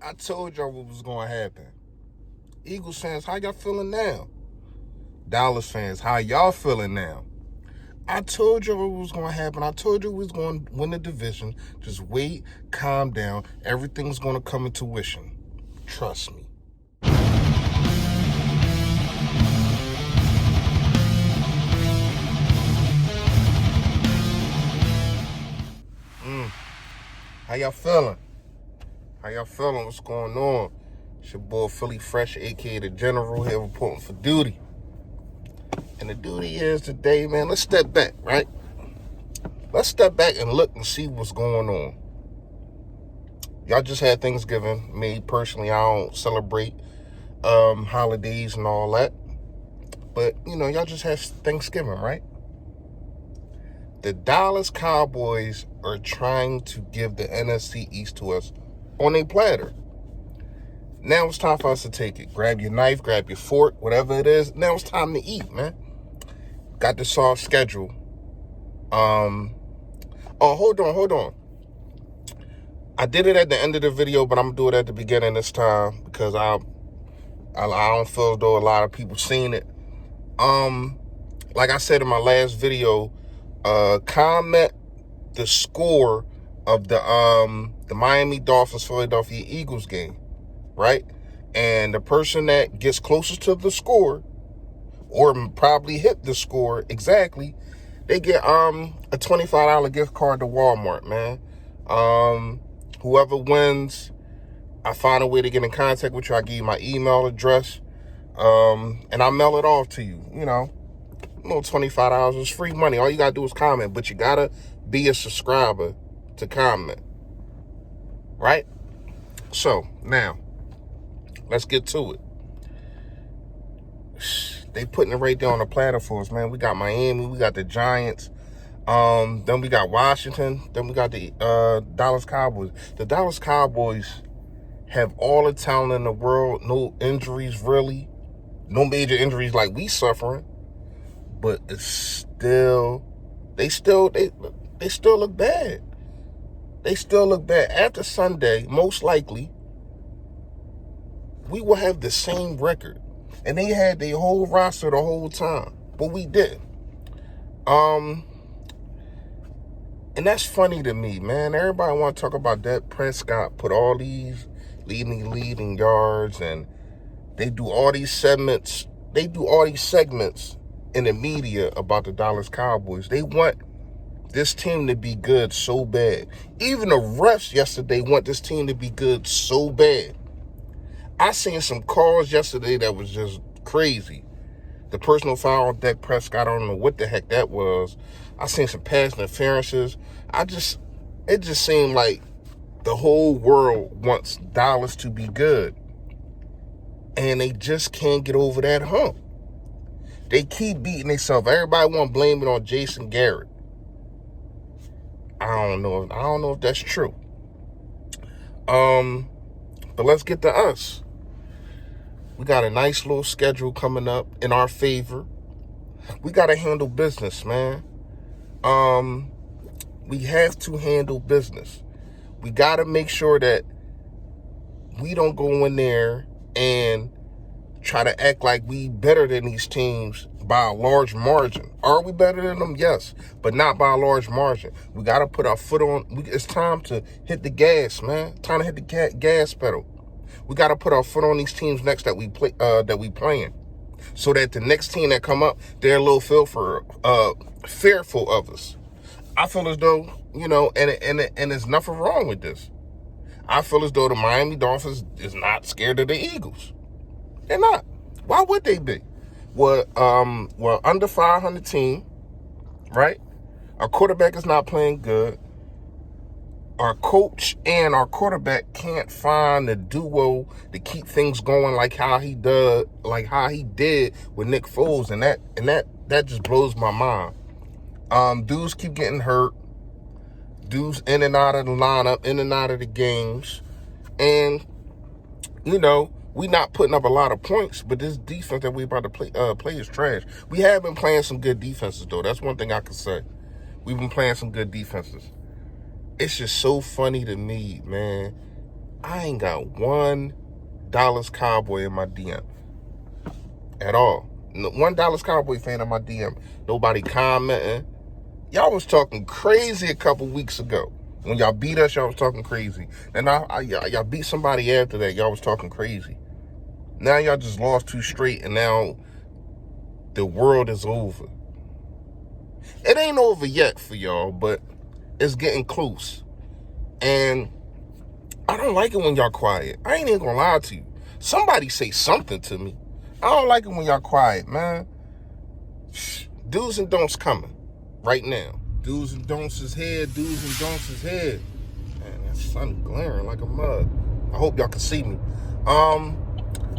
I told y'all what was going to happen. Eagles fans, how y'all feeling now? Dallas fans, how y'all feeling now? I told you what was going to happen. I told you we was going to win the division. Just wait, calm down. Everything's going to come into fruition. Trust me. How y'all feeling? How y'all feeling? What's going on? It's your boy Philly Fresh, a.k.a. The General, here reporting for duty. And the duty is today, man, let's step back, right? Let's step back and look and see what's going on. Y'all just had Thanksgiving. Me, personally, I don't celebrate holidays and all that. But, y'all just had Thanksgiving, right? The Dallas Cowboys are trying to give the NFC East to us on a platter. Now it's time for us to take it. Grab your knife, grab your fork, whatever it is. Now it's time to eat, man. Got the soft schedule. Hold on. I did it at the end of the video, but I'm going to do it at the beginning this time because I don't feel as though a lot of people seen it. Like I said in my last video, comment the score of the Miami Dolphins Philadelphia Eagles game, right? And the person that gets closest to the score, or probably hit the score exactly, they get a $25 gift card to Walmart, man. Whoever wins, I find a way to get in contact with you. I give you my email address, and I mail it off to you. Little $25 is free money. All you gotta do is comment, but you gotta be a subscriber to comment, right? So now, let's get to it. They putting it right there on the platter for us, man. We got Miami, we got the Giants, then we got Washington, then we got the Dallas Cowboys. The Dallas Cowboys have all the talent in the world, no injuries really, no major injuries like we suffering. But it's still, they still look bad. They still look bad. After Sunday, most likely, we will have the same record. And they had their whole roster the whole time. But we didn't. And that's funny to me, man. Everybody want to talk about Dak Prescott, put all these leading yards, and they do all these segments. In the media about the Dallas Cowboys. They want this team to be good so bad. Even the refs yesterday want this team to be good so bad. I seen some calls yesterday that was just crazy. The personal foul on Dak Prescott, I don't know what the heck that was. I seen some pass interferences. It just seemed like the whole world wants Dallas to be good. And they just can't get over that hump. They keep beating themselves. Everybody want to blame it on Jason Garrett. I don't know if that's true. But let's get to us. We got a nice little schedule coming up in our favor. We got to handle business, man. We have to handle business. We got to make sure that we don't go in there and try to act like we better than these teams by a large margin. Are we better than them? Yes, but not by a large margin. We got to put our foot on. It's time to hit the gas, man. Time to hit the gas pedal. We got to put our foot on these teams next that we play, that we playing, so that the next team that come up, they're a little fearful of us. I feel as though, and there's nothing wrong with this. I feel as though the Miami Dolphins is not scared of the Eagles. They're not. Why would they be? We're under 500 team, right? Our quarterback is not playing good. Our coach and our quarterback can't find the duo to keep things going like how he did with Nick Foles, and that just blows my mind. Dudes keep getting hurt. Dudes in and out of the lineup, in and out of the games, and we not putting up a lot of points, but this defense that we about to play is trash. We have been playing some good defenses, though. That's one thing I can say. We've been playing some good defenses. It's just so funny to me, man. I ain't got one Dallas Cowboy in my DM at all. No, one Dallas Cowboy fan in my DM. Nobody commenting. Y'all was talking crazy a couple weeks ago. When y'all beat us, y'all was talking crazy. And y'all beat somebody after that, y'all was talking crazy. Now y'all just lost 2 straight, and now the world is over. It ain't over yet for y'all, but it's getting close. And I don't like it when y'all quiet. I ain't even gonna lie to you. Somebody say something to me. I don't like it when y'all quiet, man. Do's and don'ts coming right now. Do's and don'ts is here. Do's and don'ts is here. Man, that sun glaring like a mug. I hope y'all can see me.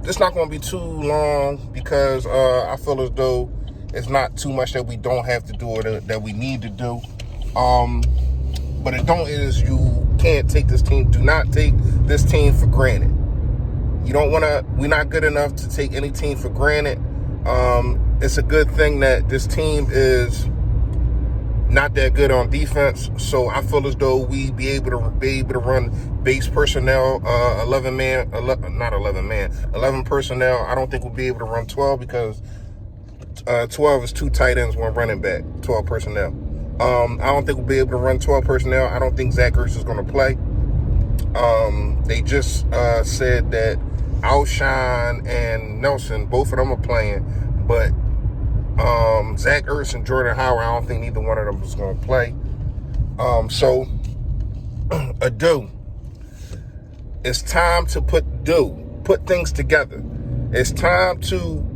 This not gonna be too long because I feel as though it's not too much that we don't have to do or that we need to do. But it don't is you can't take this team. Do not take this team for granted. You don't want to. We're not good enough to take any team for granted. It's a good thing that this team is not that good on defense. So I feel as though we be able to run base personnel, 11 personnel. I don't think we'll be able to run 12 because 12 is 2 tight ends, 1 running back, 12 personnel. I don't think we'll be able to run 12 personnel. I don't think Zach Ertz is going to play. They just said that Alshon and Nelson, both of them are playing, but Zach Ertz and Jordan Howard, I don't think neither one of them is going to play. So, it's time to put things together. It's time to.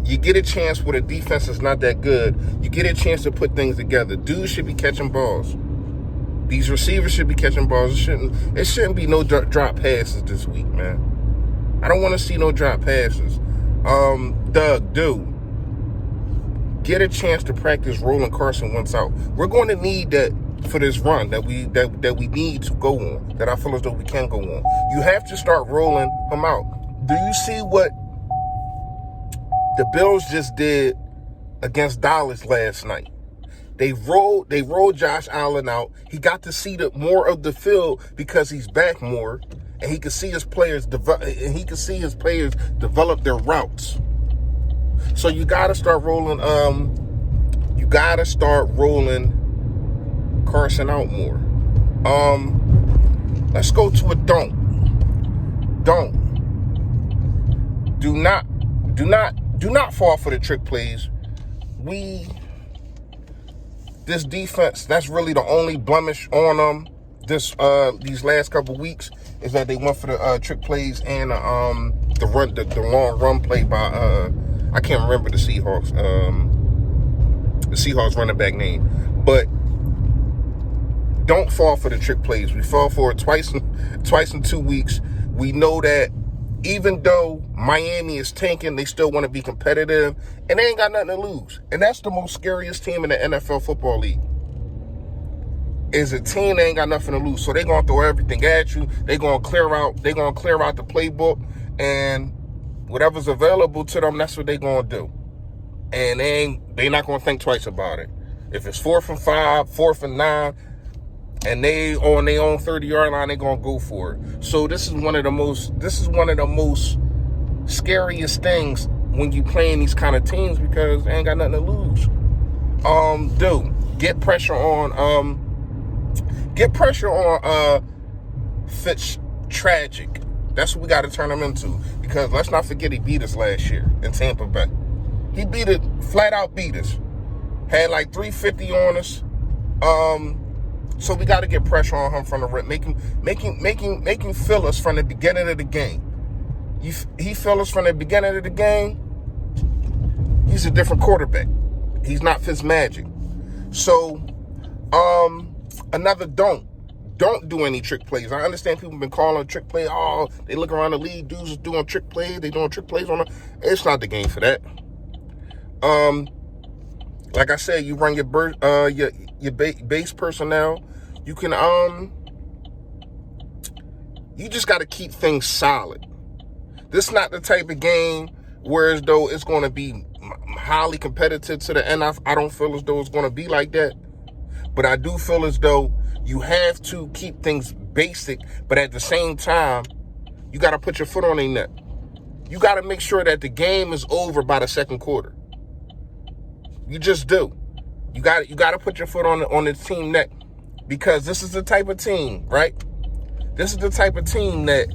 You get a chance where the defense is not that good. You get a chance to put things together. Dudes should be catching balls. These receivers should be catching balls. It shouldn't be no drop passes this week, man. I don't want to see no drop passes. Doug, get a chance to practice rolling Carson Wentz out. We're going to need that for this run that we need to go on, that I feel as though we can go on. You have to start rolling him out. Do you see what the Bills just did against Dallas last night? They rolled Josh Allen out. He got to see more of the field because he's back more, and he could see his players develop their routes. So you got to start rolling. Carson out more. Let's go to a don't. Do not fall for the trick plays. This defense, that's really the only blemish on them these last couple weeks, is that they went for the trick plays and the long run play by I can't remember the Seahawks running back name, but don't fall for the trick plays. We fell for it twice in 2 weeks. We know that even though Miami is tanking, they still want to be competitive, and they ain't got nothing to lose. And that's the most scariest team in the NFL football league. Is a team that ain't got nothing to lose. So they're gonna throw everything at you. They're gonna clear out the playbook, and whatever's available to them, that's what they're gonna do. And they not gonna think twice about it. If it's 4th and 5, 4th and 9, and they on their own 30-yard line, they're gonna go for it. So this is one of the most scariest things when you playing these kind of teams, because they ain't got nothing to lose. Get pressure on Fitztragic. That's what we got to turn him into, because let's not forget he beat us last year in Tampa Bay. He flat out beat us. Had like 350 on us. So we got to get pressure on him from the rip, make him feel us from the beginning of the game. He feel us from the beginning of the game. He's a different quarterback. He's not Fitzmagic. So, another don't do any trick plays. I understand people have been calling trick play. Oh, they look around the league, dudes is doing trick plays. They doing trick plays on them. It's not the game for that. Like I said, you run your base personnel. You can you just got to keep things solid. This is not the type of game where as though it's going to be highly competitive to the end. I don't feel as though it's going to be like that, but I do feel as though you have to keep things basic, but at the same time, you got to put your foot on their neck. You got to make sure that the game is over by the second quarter. You just do. You got to put your foot on the team neck, because this is the type of team, right? This is the type of team that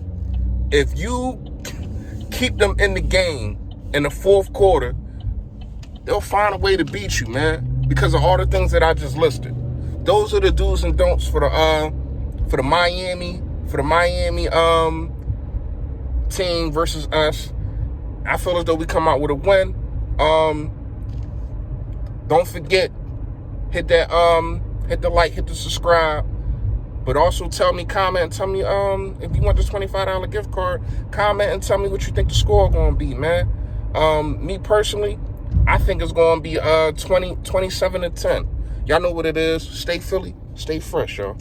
if you keep them in the game in the fourth quarter, they'll find a way to beat you, man, because of all the things that I just listed. Those are the do's and don'ts for the Miami team versus us. I feel as though we come out with a win. Don't forget, hit the like, hit the subscribe, but also comment, tell me if you want the $25 gift card, comment and tell me what you think the score gonna be, man. Me personally, I think it's gonna be 27-10. Y'all know what it is. Stay Philly, stay fresh, y'all.